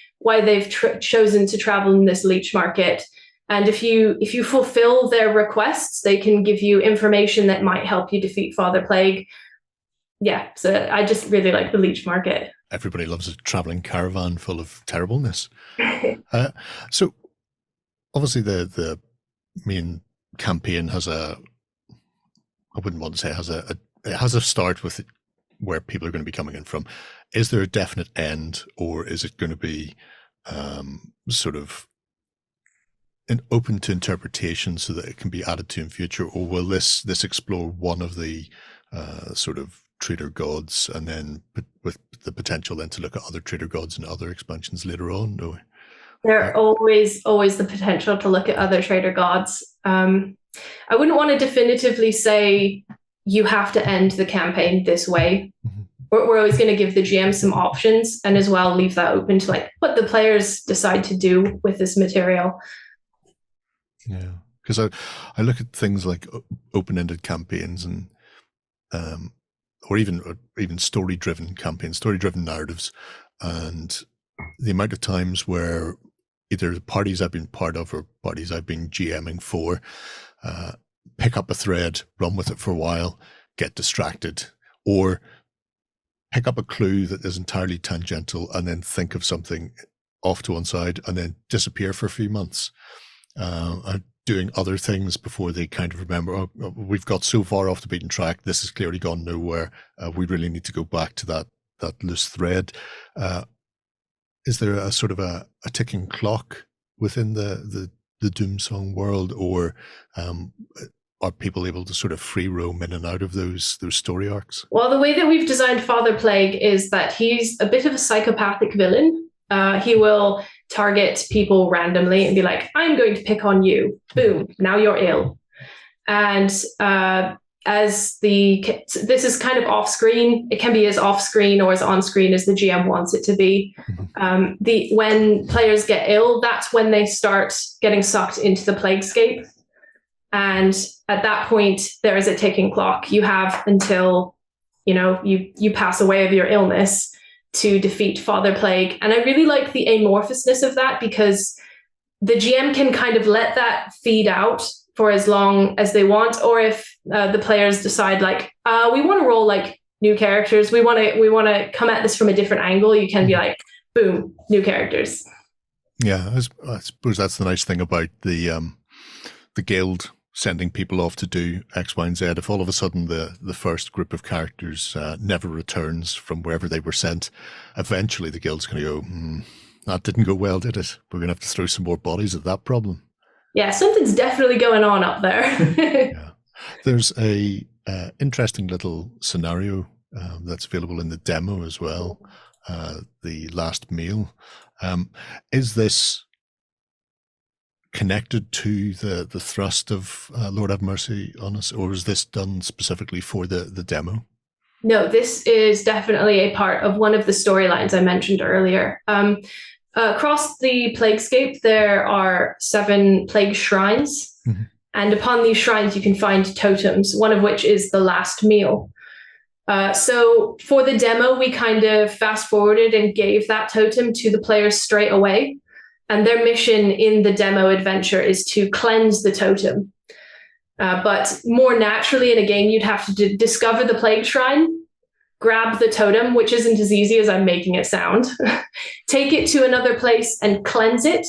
they've chosen to travel in this Leech Market. And if you fulfill their requests, they can give you information that might help you defeat Father Plague. Yeah, so I just really like the Leech Market. Everybody loves a traveling caravan full of terribleness. So obviously the main campaign has I wouldn't want to say it has a start with where people are going to be coming in from. Is there a definite end, or is it going to be sort of open to interpretation so that it can be added to in future, or will this explore one of the sort of trader gods, and then with the potential then to look at other trader gods and other expansions later on? No, there are always the potential to look at other trader gods. I wouldn't want to definitively say you have to end the campaign this way. Mm-hmm. We're always going to give the GM some options, and as well leave that open to like what the players decide to do with this material. Yeah, because I look at things like open-ended campaigns and or even story-driven campaigns, story-driven narratives, and the amount of times where either the parties I've been part of or parties I've been GMing for pick up a thread, run with it for a while, get distracted, or pick up a clue that is entirely tangential and then think of something off to one side and then disappear for a few months. Doing other things before they kind of remember, oh, we've got so far off the beaten track, this has clearly gone nowhere. We really need to go back to that loose thread. Is there a sort of a ticking clock within the Doomsong world, or are people able to sort of free roam in and out of those story arcs? Well, the way that we've designed Father Plague is that he's a bit of a psychopathic villain. He will target people randomly and be like, I'm going to pick on you. Boom, now you're ill. And this is kind of off screen. It can be as off screen or as on screen as the GM wants it to be. When players get ill, that's when they start getting sucked into the Plaguescape. And at that point, there is a ticking clock. You have until, you pass away of your illness to defeat Father Plague. And I really like the amorphousness of that, because the GM can kind of let that feed out for as long as they want. Or if the players decide like, we want to roll like new characters, we want to come at this from a different angle, you can be like, boom, new characters. Yeah, I suppose that's the nice thing about the guild sending people off to do X, Y, and Z, if all of a sudden the first group of characters never returns from wherever they were sent, eventually the guild's going to go, that didn't go well, did it? We're going to have to throw some more bodies at that problem. Yeah, something's definitely going on up there. Yeah. There's a interesting little scenario that's available in the demo as well, the last meal. Is this connected to the thrust of Lord Have Mercy on Us, or is this done specifically for the demo? No, this is definitely a part of one of the storylines I mentioned earlier. Across the Plaguescape, there are 7 plague shrines, and upon these shrines you can find totems, one of which is the last meal. So for the demo, we kind of fast forwarded and gave that totem to the players straight away. And their mission in the demo adventure is to cleanse the totem. But more naturally, in a game, you'd have to discover the plague shrine, grab the totem, which isn't as easy as I'm making it sound, take it to another place and cleanse it.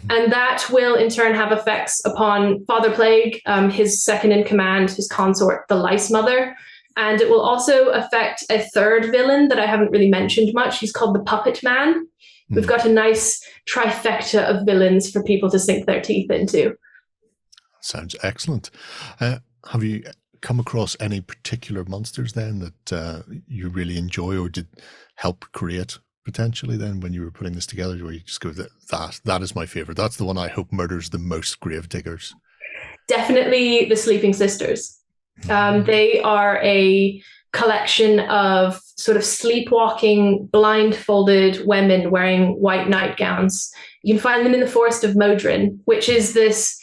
And that will in turn have effects upon Father Plague, his second in command, his consort, the Lice Mother. And it will also affect a third villain that I haven't really mentioned much. He's called the Puppet Man. We've got a nice trifecta of villains for people to sink their teeth into. Sounds excellent. Have you come across any particular monsters then that you really enjoy or did help create potentially then when you were putting this together, where you just go, that is my favorite. That's the one I hope murders the most grave diggers? Definitely the Sleeping Sisters. They are a collection of sort of sleepwalking, blindfolded women wearing white nightgowns. You can find them in the Forest of Modrin, which is this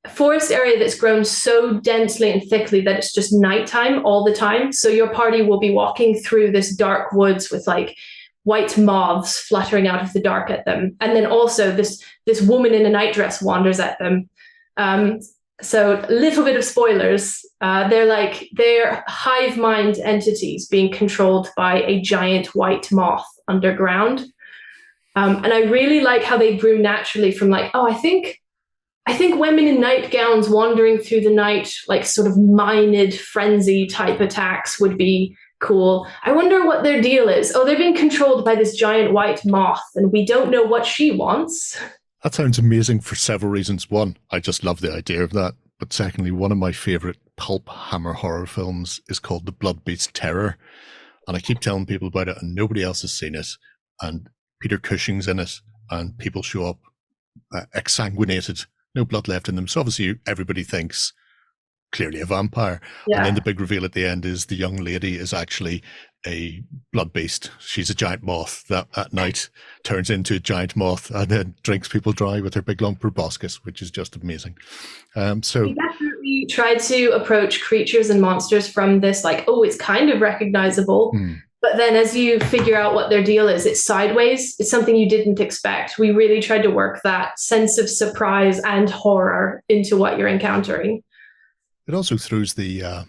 forest area that's grown so densely and thickly that it's just nighttime all the time. So your party will be walking through this dark woods with like white moths fluttering out of the dark at them. And then also this woman in a nightdress wanders at them. So a little bit of spoilers. They're hive mind entities being controlled by a giant white moth underground. And I really like how they grew naturally from like, I think women in nightgowns wandering through the night, like sort of mined frenzy type attacks would be cool. I wonder what their deal is. Oh, they're being controlled by this giant white moth and we don't know what she wants. That sounds amazing for several reasons. One, I just love the idea of that. But secondly, one of my favorite pulp hammer horror films is called The Blood Beast Terror. And I keep telling people about it and nobody else has seen it. And Peter Cushing's in it and people show up exsanguinated, no blood left in them. So obviously everybody thinks clearly a vampire. Yeah. And then the big reveal at the end is the young lady is actually a blood beast. She's a giant moth that at night turns into a giant moth and then drinks people dry with her big long proboscis, which is just amazing. So we definitely tried to approach creatures and monsters from this like, it's kind of recognizable. But then as you figure out what their deal is, it's sideways. It's something you didn't expect. We really tried to work that sense of surprise and horror into what you're encountering. It also throws the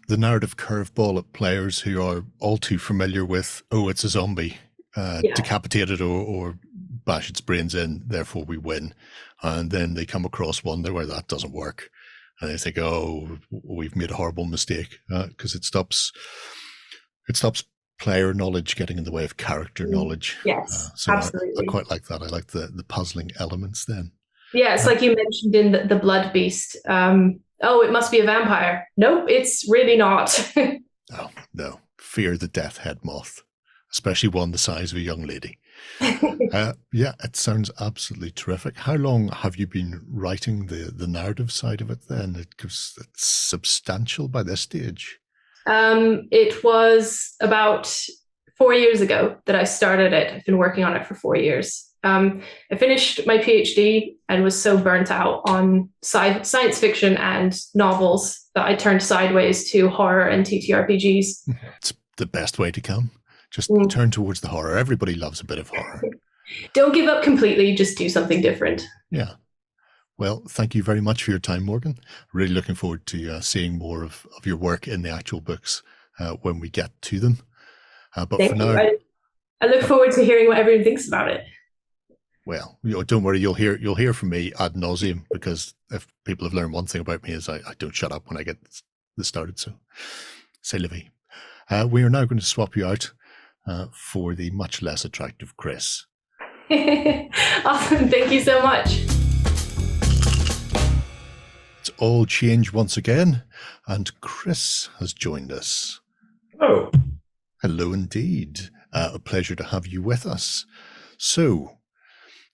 narrative curveball at players who are all too familiar with, it's a zombie, decapitate it or bash its brains in, therefore we win. And then they come across one where that doesn't work. And they think, we've made a horrible mistake, because it stops player knowledge getting in the way of character knowledge. Yes, so absolutely. I quite like that. I like the puzzling elements then. Yeah, it's like you mentioned in the Blood Beast. It must be a vampire. Nope, it's really not. Oh, no. Fear the death head moth, especially one the size of a young lady. It sounds absolutely terrific. How long have you been writing the narrative side of it then? It's substantial by this stage. It was about 4 years ago that I started it. I've been working on it for 4 years. I finished my PhD and was so burnt out on science fiction and novels that I turned sideways to horror and TTRPGs. It's the best way to come. Just turn towards the horror. Everybody loves a bit of horror. Don't give up completely. Just do something different. Yeah. Well, thank you very much for your time, Morgan. Really looking forward to seeing more of your work in the actual books when we get to them. But Thank for you. now, I look forward to hearing what everyone thinks about it. Well, don't worry, you'll hear from me ad nauseum, because if people have learned one thing about me is I don't shut up when I get this started. So, c'est la vie. We are now going to swap you out for the much less attractive Chris. Awesome, thank you so much. It's all changed once again, and Chris has joined us. Oh, hello indeed. A pleasure to have you with us. So,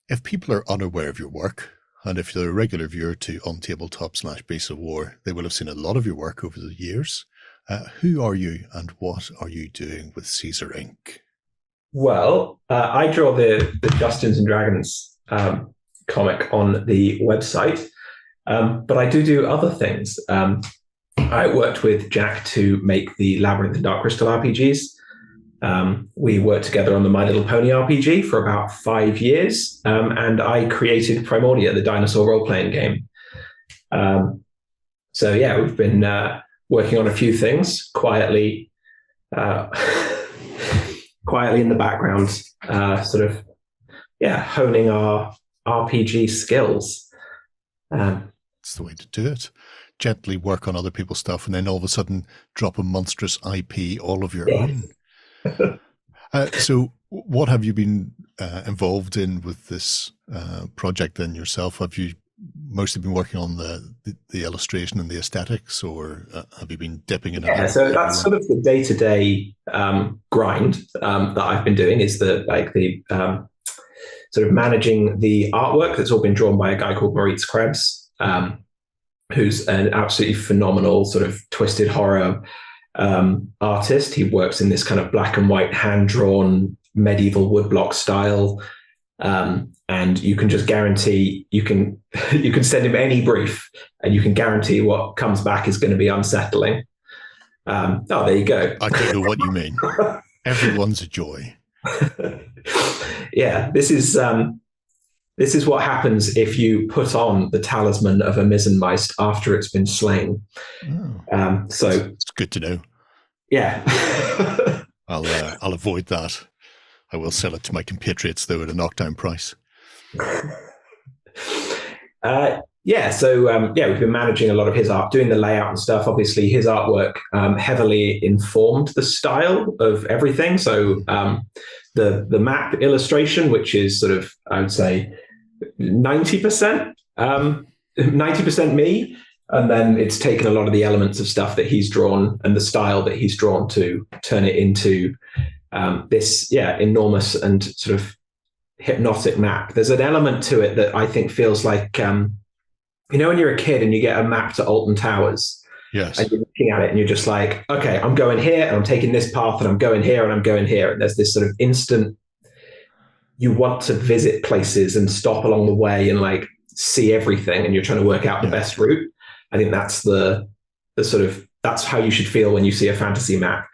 if people are unaware of your work, and if they're a regular viewer to OnTableTop/Beasts of War, they will have seen a lot of your work over the years. Who are you, and what are you doing with Caesar Inc.? well, I draw the Justin's and Dragons comic on the website, but I do other things. I worked with Jack to make the Labyrinth and Dark Crystal RPGs. We worked together on the My Little Pony RPG for about 5 years, and I created Primordia, the dinosaur role-playing game. So yeah, we've been working on a few things quietly, quietly in the background, honing our RPG skills. It's the way to do it. Gently work on other people's stuff, and then all of a sudden drop a monstrous IP all of your own. So what have you been involved in with this project then yourself? Have you mostly been working on the illustration and the aesthetics, or have you been dipping in? Yeah, so that's sort of the day-to-day grind that I've been doing, is the sort of managing the artwork that's all been drawn by a guy called Moritz Krebs, who's an absolutely phenomenal sort of twisted horror artist. He works in this kind of black and white hand-drawn medieval woodblock style, and you can just guarantee you can send him any brief and you can guarantee what comes back is going to be unsettling. There you go. I don't know what you mean. Everyone's a joy. Yeah, this is what happens if you put on the talisman of a Mizzenmeist after it's been slain. Oh. So it's good to know. Yeah. I'll avoid that. I will sell it to my compatriots though at a knockdown price. We've been managing a lot of his art, doing the layout and stuff. Obviously, his artwork heavily informed the style of everything. So the map illustration, which is sort of, I would say, 90% me, and then it's taken a lot of the elements of stuff that he's drawn and the style that he's drawn to turn it into this enormous and sort of hypnotic map. There's an element to it that I think feels like when you're a kid and you get a map to Alton Towers. Yes. And you're looking at it and you're just like, okay, I'm going here and I'm taking this path and I'm going here and I'm going here. And there's this sort of instant, you want to visit places and stop along the way and like see everything, and you're trying to work out the best route. I think that's the sort of, that's how you should feel when you see a fantasy map.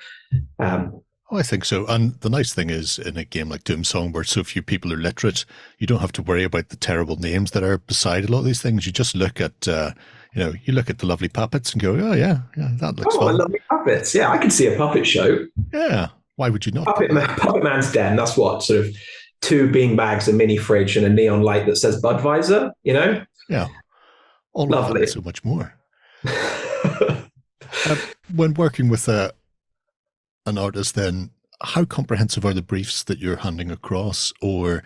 I think so. And the nice thing is, in a game like Doomsong, where so few people are literate, you don't have to worry about the terrible names that are beside a lot of these things. You just look at, you look at the lovely puppets and go, oh yeah, that looks fun. Lovely puppets. Yeah, I could see a puppet show. Yeah, why would you not? Puppet Man's Den. That's what, sort of 2 beanbags, a mini fridge, and a neon light that says Budweiser. Yeah, all lovely. So much more. When working with an artist, then how comprehensive are the briefs that you're handing across, or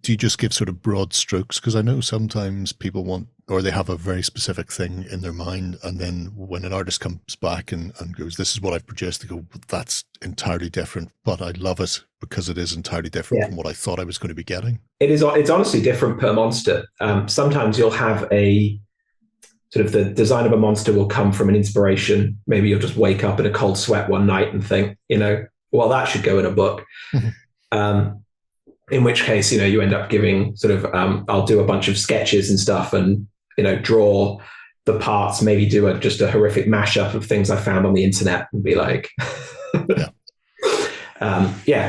do you just give sort of broad strokes? Because I know sometimes people want, or they have a very specific thing in their mind, and then when an artist comes back and goes, this is what I've produced, they go, that's entirely different, but I love it because it is entirely different from what I thought I was going to be getting. It's honestly different per monster. Sometimes you'll have a sort of, the design of a monster will come from an inspiration. Maybe you'll just wake up in a cold sweat one night and think, well, that should go in a book. In which case, you end up giving sort of, I'll do a bunch of sketches and stuff and, draw the parts, maybe do just a horrific mashup of things I found on the internet and be like,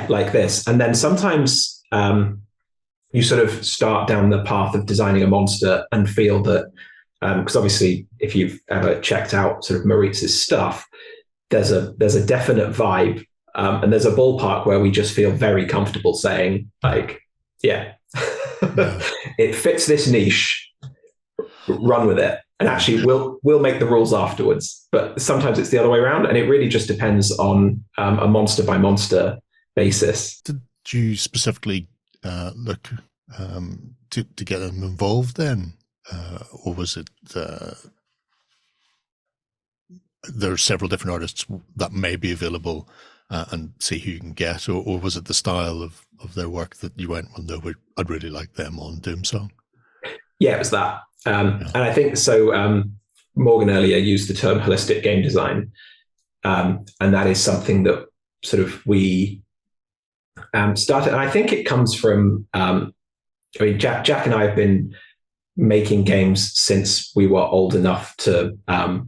like this. And then sometimes you sort of start down the path of designing a monster and feel that, because obviously if you've ever checked out sort of Moritz's stuff, there's a definite vibe, and there's a ballpark where we just feel very comfortable saying, like, yeah, Yeah. it fits this niche, run with it. And actually, we'll make the rules afterwards. But sometimes it's the other way around, and it really just depends on a monster by monster basis. Did you specifically look to get them involved then, or was it there are several different artists that may be available and see who you can get, or was it the style of their work that you went, well, no, I'd really like them on Doomsong? Yeah, it was that. And I think so. Morgan earlier used the term holistic game design. And that is something that sort of we started. And I think it comes from, Jack and I have been making games since we were old enough to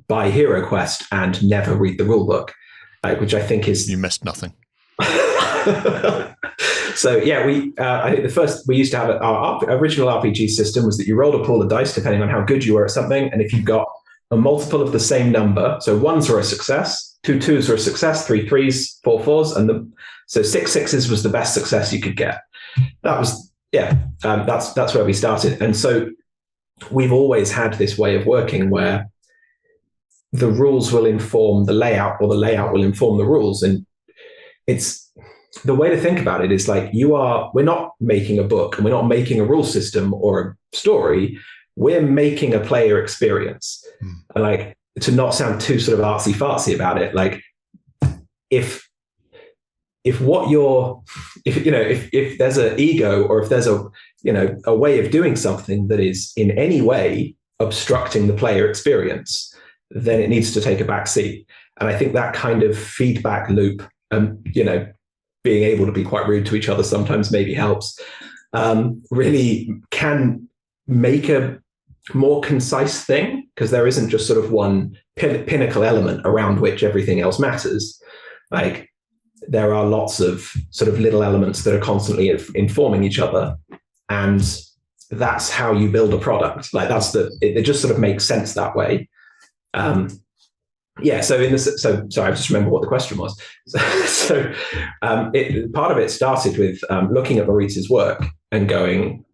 buy Hero Quest and never read the rule book, which I think is... You missed nothing. So yeah, I think the first we used to have our original RPG system was that you rolled a pool of dice depending on how good you were at something, and if you got a multiple of the same number, so ones were a success, 2 2s were a success, 3 3s, 4 4s, and so 6 6s was the best success you could get. That was that's where we started, and so we've always had this way of working where the rules will inform the layout, or the layout will inform the rules, and it's. The way to think about it is like we're not making a book and we're not making a rule system or a story. We're making a player experience. And like, to not sound too sort of artsy fartsy about it, like if there's an ego, or if there's a way of doing something that is in any way obstructing the player experience, then it needs to take a back seat. And I think that kind of feedback loop, being able to be quite rude to each other sometimes maybe helps, really can make a more concise thing, because there isn't just sort of one pinnacle element around which everything else matters. Like, there are lots of sort of little elements that are constantly informing each other, and that's how you build a product. Like, it just sort of makes sense that way. Yeah, sorry, I just remember what the question was. Part of it started with looking at Maritz's work and going,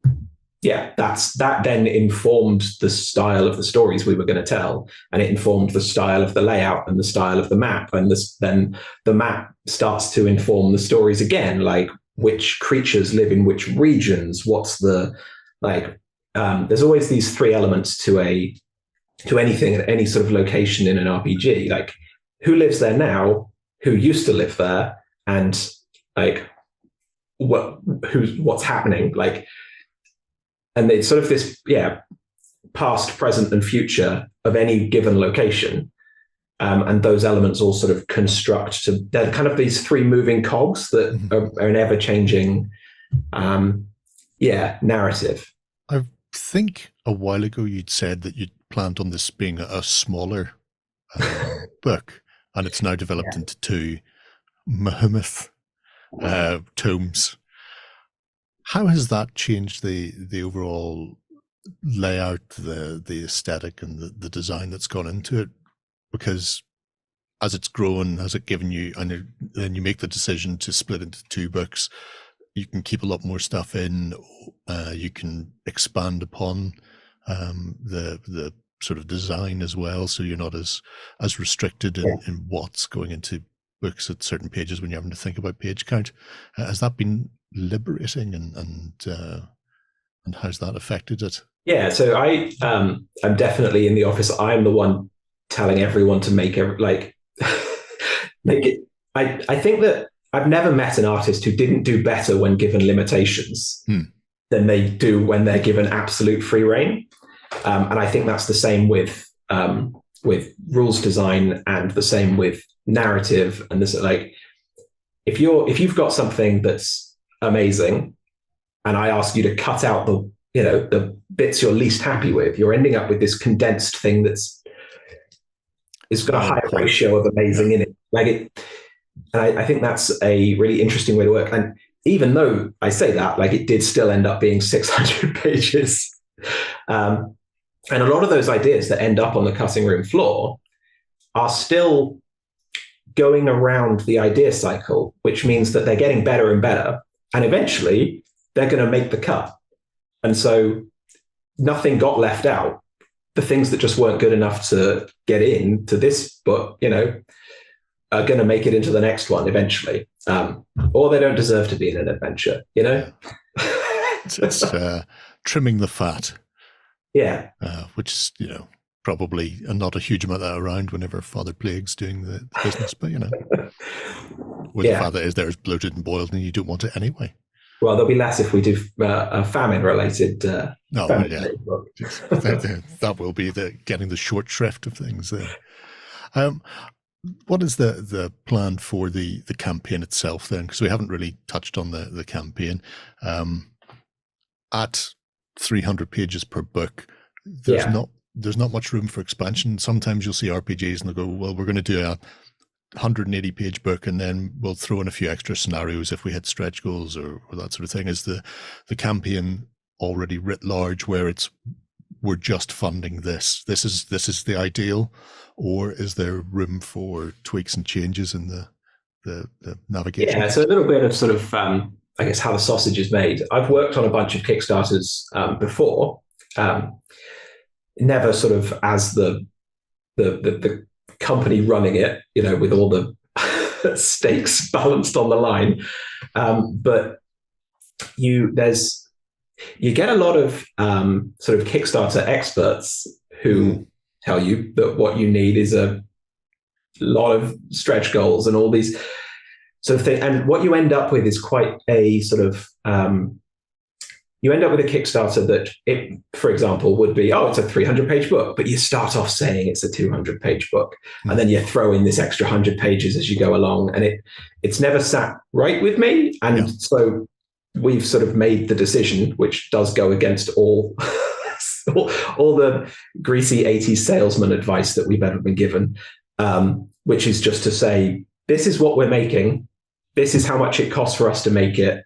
yeah, that then informed the style of the stories we were going to tell, and it informed the style of the layout and the style of the map, and then the map starts to inform the stories again, like which creatures live in which regions, what's the there's always these 3 elements to anything at any sort of location in an RPG, like who lives there now, who used to live there, and like what's happening, like, and it's sort of this past, present, and future of any given location, and those elements all sort of construct they're kind of these 3 moving cogs that are an ever-changing narrative. I think a while ago you'd said that you'd planned on this being a smaller book, and it's now developed into 2 behemoth tomes. How has that changed the overall layout, the aesthetic, and the design that's gone into it? Because as it's grown, has it given you, and then you make the decision to split into 2 books, you can keep a lot more stuff in, you can expand upon the sort of design as well, so you're not as restricted in what's going into books at certain pages when you're having to think about page count. Has that been liberating, and how's that affected it? Yeah, so I'm definitely in the office. I'm the one telling everyone to make it. I think that I've never met an artist who didn't do better when given limitations than they do when they're given absolute free rein. And I think that's the same with rules design, and the same with narrative. And this, like, if you've got something that's amazing, and I ask you to cut out the bits you're least happy with, you're ending up with this condensed thing it's got a higher ratio of amazing in it. And I think that's a really interesting way to work. And even though I say that, like, it did still end up being 600 pages. And a lot of those ideas that end up on the cutting room floor are still going around the idea cycle, which means that they're getting better and better. And eventually they're going to make the cut. And so nothing got left out. The things that just weren't good enough to get into this book, are going to make it into the next one eventually. Or they don't deserve to be in an adventure, It's trimming the fat. Yeah. Which is, probably not a huge amount of that around whenever Father Plague's doing the business, but, where the father is there is bloated and boiled and you don't want it anyway. Well, there'll be less if we do a famine-related. That will be getting the short shrift of things there. What is the plan for the campaign itself then? Because we haven't really touched on the campaign. At 300 pages per book, there's not much room for expansion. Sometimes you'll see RPGs and they'll go, well, we're going to do a 180 page book and then we'll throw in a few extra scenarios if we hit stretch goals or that sort of thing. Is the campaign already writ large where we're just funding this is the ideal, or is there room for tweaks and changes in the navigation? Yeah, so a little bit of sort of I guess how the sausage is made. I've worked on a bunch of Kickstarters before, never sort of as the company running it, with all the stakes balanced on the line. But you get a lot of sort of Kickstarter experts who tell you that what you need is a lot of stretch goals and all these sort of things. And what you end up with is quite a sort of you end up with a Kickstarter that, for example, would be, it's a 300-page book, but you start off saying it's a 200-page book, and then you throw in this extra 100 pages as you go along, and it's never sat right with me. And so we've sort of made the decision, which does go against all the greasy 80s salesman advice that we've ever been given, which is just to say, this is what we're making, this is how much it costs for us to make it.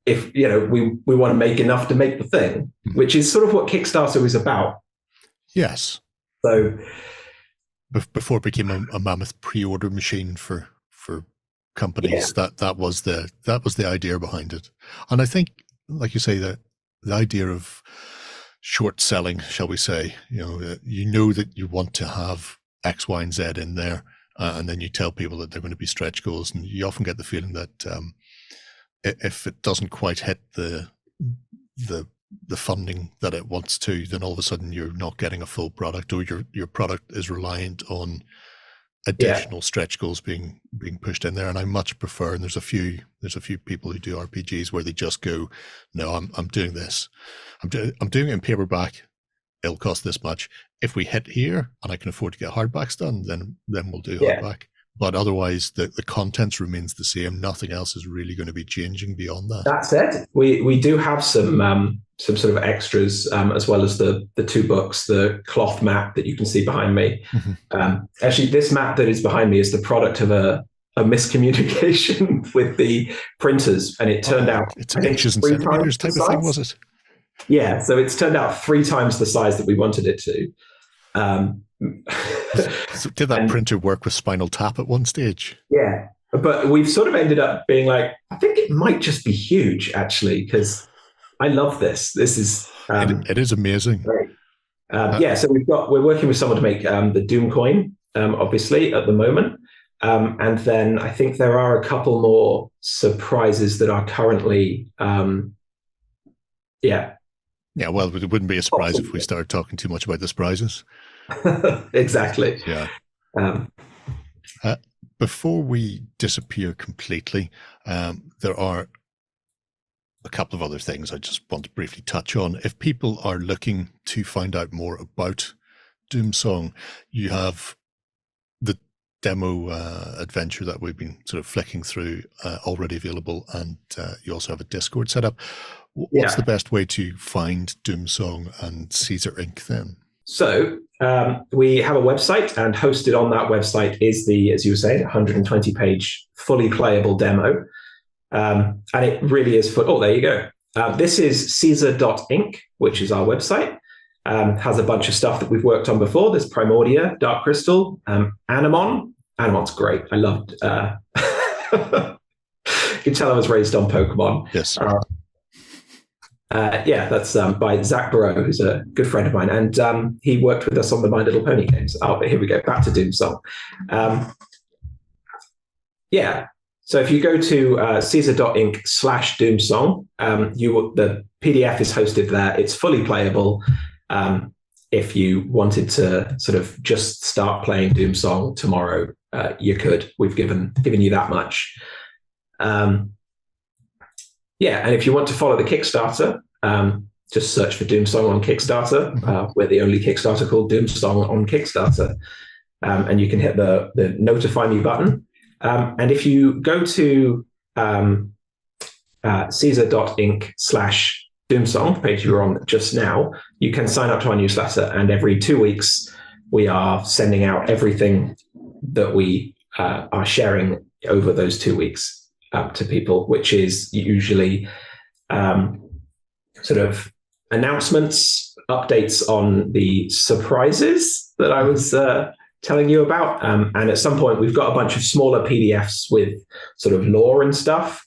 If we want to make enough to make the thing, which is sort of what Kickstarter is about. Yes. So before it became a mammoth pre-order machine for companies, that was the idea behind it. And I think, like you say, that the idea of short selling, shall we say, that you want to have X, Y, and Z in there, and then you tell people that they're going to be stretch goals, and you often get the feeling that if it doesn't quite hit the funding that it wants to, then all of a sudden you're not getting a full product, or your product is reliant on additional stretch goals being pushed in there. And I much prefer, and there's a few people who do RPGs where they just go, no, I'm doing this. I'm doing it in paperback. It'll cost this much. If we hit here and I can afford to get hardbacks done, then we'll do hardback. But otherwise, the contents remains the same. Nothing else is really going to be changing beyond that. That's it. We do have some sort of extras, as well as the two books, the cloth map that you can see behind me. Mm-hmm. Actually, this map that is behind me is the product of a miscommunication with the printers, and it turned out it's an inches and centimeters type of thing, was it? Yeah, so it's turned out 3 times the size that we wanted it to. So did that printer work with Spinal Tap at one stage? Yeah, but we've sort of ended up being like, I think it might just be huge, actually, because I love this. This is it is amazing. Great. So we're working with someone to make the Doom coin, obviously at the moment, and then I think there are a couple more surprises that are currently, Yeah, well, it wouldn't be a surprise if we started talking too much about the surprises. Exactly. Yeah. Before we disappear completely, there are a couple of other things I just want to briefly touch on. If people are looking to find out more about Doomsong, you have the demo adventure that we've been sort of flicking through already available, and you also have a Discord set up. What's the best way to find Doomsong and Caesar Inc. then? So we have a website, and hosted on that website is as you were saying, 120-page fully playable demo. And it really is there you go. This is Caesar.inc, which is our website. Has a bunch of stuff that we've worked on before. There's Primordia, Dark Crystal, Anemon. Anemon's great. I loved you can tell I was raised on Pokemon. Yes. Yeah, that's by Zach Burrow, who's a good friend of mine, and he worked with us on the My Little Pony games. Oh, but here we go, back to Doomsong. Yeah, so if you go to Caesar.inc/Doomsong, the PDF is hosted there. It's fully playable. If you wanted to sort of just start playing Doomsong tomorrow, you could. We've given you that much. Yeah, and if you want to follow the Kickstarter, just search for Doomsong on Kickstarter. We're the only Kickstarter called Doomsong on Kickstarter. And you can hit the notify me button. And if you go to Caesar.inc/Doomsong, the page you were on just now, you can sign up to our newsletter. And every 2 weeks, we are sending out everything that we are sharing over those 2 weeks to people, which is usually sort of announcements, updates on the surprises that I was telling you about. And at some point, we've got a bunch of smaller PDFs with sort of lore and stuff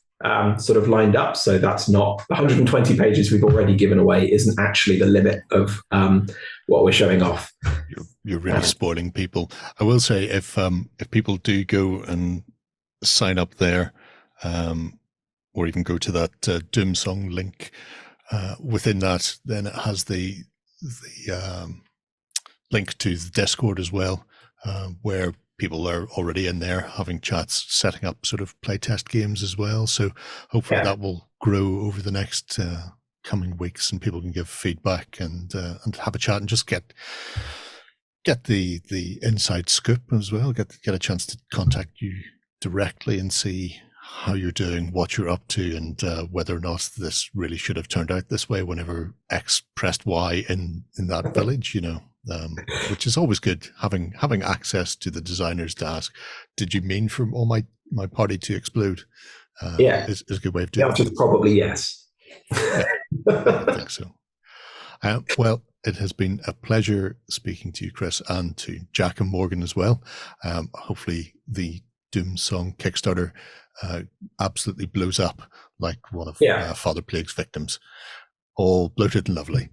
sort of lined up. So that's not 120 pages we've already given away isn't actually the limit of what we're showing off. You're really spoiling people. I will say if people do go and sign up there, or even go to that Doomsong link, within that, then it has the link to the Discord as well, where people are already in there having chats, setting up sort of playtest games as well. So hopefully that will grow over the next coming weeks, and people can give feedback and have a chat and just get the inside scoop as well. Get a chance to contact you directly and see how you're doing, what you're up to, and whether or not this really should have turned out this way whenever X pressed Y in that village, which is always good, having access to the designers to ask, did you mean for all my party to explode? Is a good way of doing it. The answer is probably yes. Yeah, I think so. Well, it has been a pleasure speaking to you, Chris, and to Jack and Morgan as well. Hopefully the Doomsong Kickstarter absolutely blows up like one of Father Plague's victims, all bloated and lovely.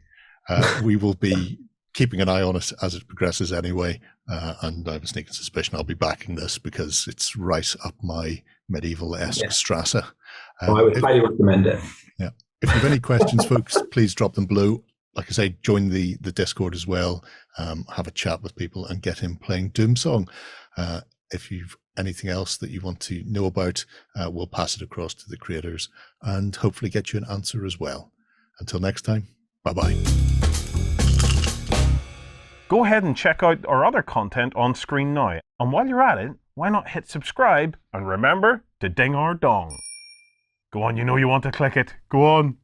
We will be keeping an eye on it as it progresses anyway, and I have a sneaking suspicion I'll be backing this because it's right up my medieval-esque Strasse. I would highly recommend it. Yeah. If you have any questions, folks, please drop them below. Like I say, join the Discord as well, have a chat with people and get him playing Doomsong. If you've anything else that you want to know about, we'll pass it across to the creators and hopefully get you an answer as well. Until next time, bye-bye. Go ahead and check out our other content on screen now. And while you're at it, why not hit subscribe and remember to ding our dong. Go on, you know you want to click it. Go on.